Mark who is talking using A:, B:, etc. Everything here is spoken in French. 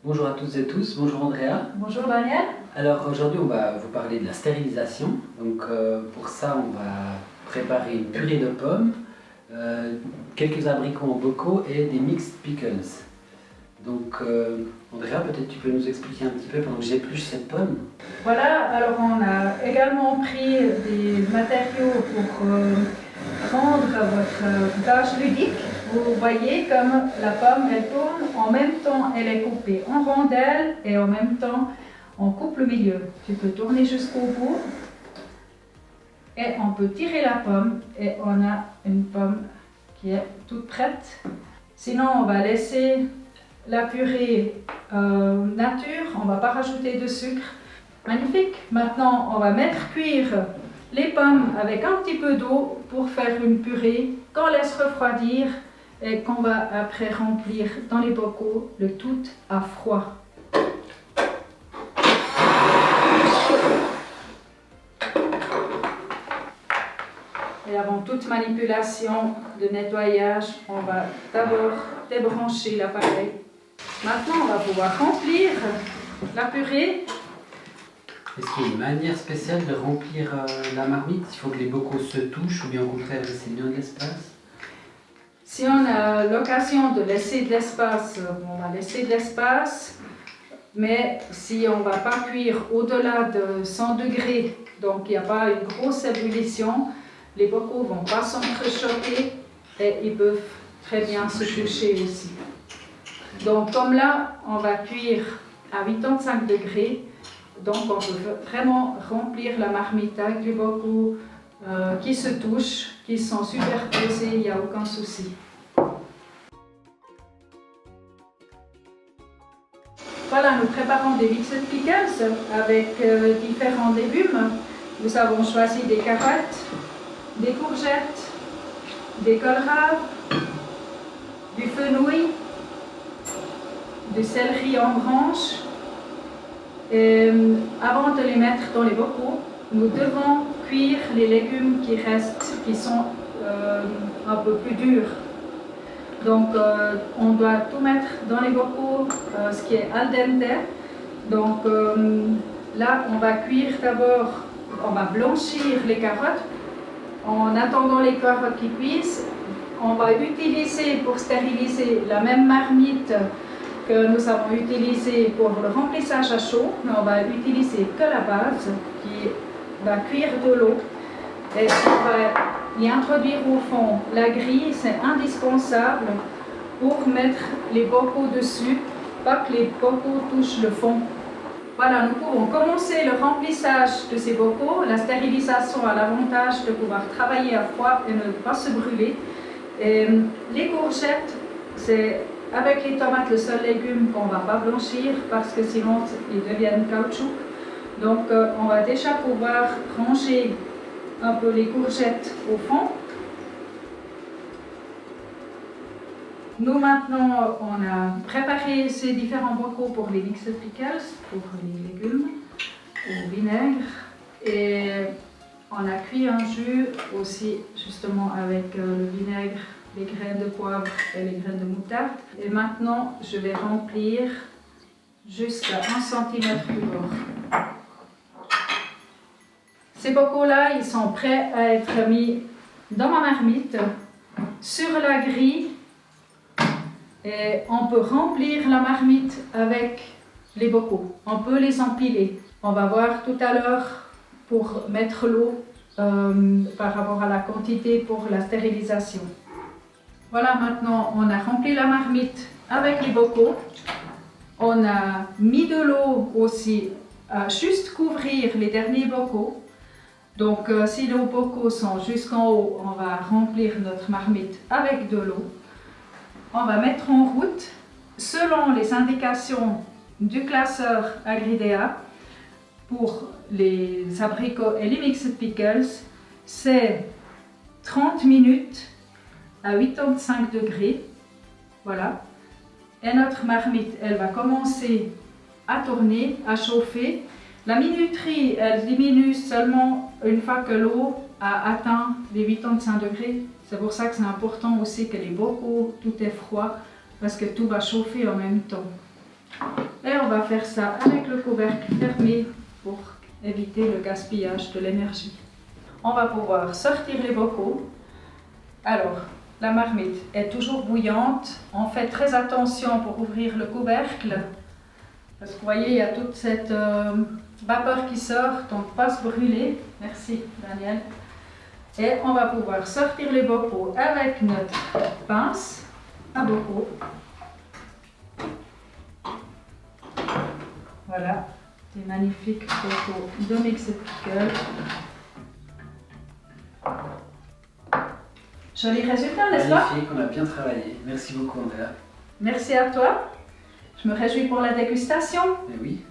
A: Bonjour à toutes et tous, bonjour Andrea.
B: Bonjour Daniel.
A: Alors aujourd'hui on va vous parler de la stérilisation. Donc pour ça on va préparer une purée de pommes, quelques abricots en bocaux et des mixed pickles. Donc Andrea, peut-être tu peux nous expliquer un petit peu pendant que j'épluche cette pomme.
B: Voilà, alors on a également pris des matériaux pour rendre votre tâche ludique. Vous voyez comme la pomme elle tourne, en même temps elle est coupée en rondelles et en même temps on coupe le milieu. Tu peux tourner jusqu'au bout et on peut tirer la pomme et on a une pomme qui est toute prête. Sinon on va laisser la purée nature, on ne va pas rajouter de sucre. Magnifique. Maintenant on va mettre cuire les pommes avec un petit peu d'eau pour faire une purée qu'on laisse refroidir et qu'on va après remplir dans les bocaux, le tout à froid. Et avant toute manipulation de nettoyage, on va d'abord débrancher l'appareil. Maintenant, on va pouvoir remplir la purée.
A: Est-ce qu'il y a une manière spéciale de remplir la marmite? Il faut que les bocaux se touchent ou bien au contraire laisser bien de l'espace?
B: Si on a l'occasion de laisser de l'espace, on va laisser de l'espace. Mais si on ne va pas cuire au-delà de 100 degrés, donc il n'y a pas une grosse ébullition, les bocaux ne vont pas s'entrechoquer et ils peuvent très bien se toucher aussi. Donc comme là, on va cuire à 85 degrés, donc on peut vraiment remplir la marmite avec les bocaux qui se touchent, qui sont superposés, il n'y a aucun souci. Voilà, nous préparons des mixed pickles avec différents légumes. Nous avons choisi des carottes, des courgettes, des kohlrabi, du fenouil, du céleri en branches. Et avant de les mettre dans les bocaux, nous devons cuire les légumes qui restent, qui sont un peu plus durs. Donc on doit tout mettre dans les bocaux, ce qui est al dente. Donc là on va cuire d'abord, on va blanchir les carottes. En attendant les carottes qui cuisent, on va utiliser pour stériliser la même marmite que nous avons utilisée pour le remplissage à chaud, mais on va utiliser que la base qui va cuire de l'eau. Et on va y introduire au fond la grille, c'est indispensable pour mettre les bocaux dessus, pas que les bocaux touchent le fond. Voilà, nous pouvons commencer le remplissage de ces bocaux. La stérilisation a l'avantage de pouvoir travailler à froid et ne pas se brûler. Et les courgettes, c'est avec les tomates le seul légume qu'on ne va pas blanchir parce que sinon ils deviennent caoutchouc. Donc on va déjà pouvoir ranger un peu les courgettes au fond. Nous maintenant, on a préparé ces différents bocaux pour les mixed pickles, pour les légumes au vinaigre. Et on a cuit un jus aussi justement avec le vinaigre, les graines de poivre et les graines de moutarde. Et maintenant, je vais remplir jusqu'à 1 cm du bord. Ces bocaux-là, ils sont prêts à être mis dans ma marmite, sur la grille. Et on peut remplir la marmite avec les bocaux. On peut les empiler. On va voir tout à l'heure pour mettre l'eau par rapport à la quantité pour la stérilisation. Voilà, maintenant on a rempli la marmite avec les bocaux. On a mis de l'eau aussi à juste couvrir les derniers bocaux. Donc si nos bocaux sont jusqu'en haut, on va remplir notre marmite avec de l'eau. On va mettre en route, selon les indications du classeur Agridea, pour les abricots et les mixed pickles, c'est 30 minutes à 85 degrés. Voilà. Et notre marmite, elle va commencer à tourner, à chauffer. La minuterie, elle diminue seulement une fois que l'eau a atteint les 85 degrés. C'est pour ça que c'est important aussi que les bocaux, tout est froid parce que tout va chauffer en même temps. Et on va faire ça avec le couvercle fermé pour éviter le gaspillage de l'énergie. On va pouvoir sortir les bocaux. Alors, la marmite est toujours bouillante. On fait très attention pour ouvrir le couvercle. Parce que vous voyez, il y a toute cette vapeur qui sort, donc pas se brûler. Merci Daniel. Et on va pouvoir sortir les bocaux avec notre pince à bocaux. Voilà, des magnifiques bocaux de Mixed Pickle. Joli résultat, n'est-ce pas?
A: Magnifique, on a bien travaillé. Merci beaucoup Andrea.
B: Merci à toi. Je me réjouis pour la dégustation.
A: Eh oui.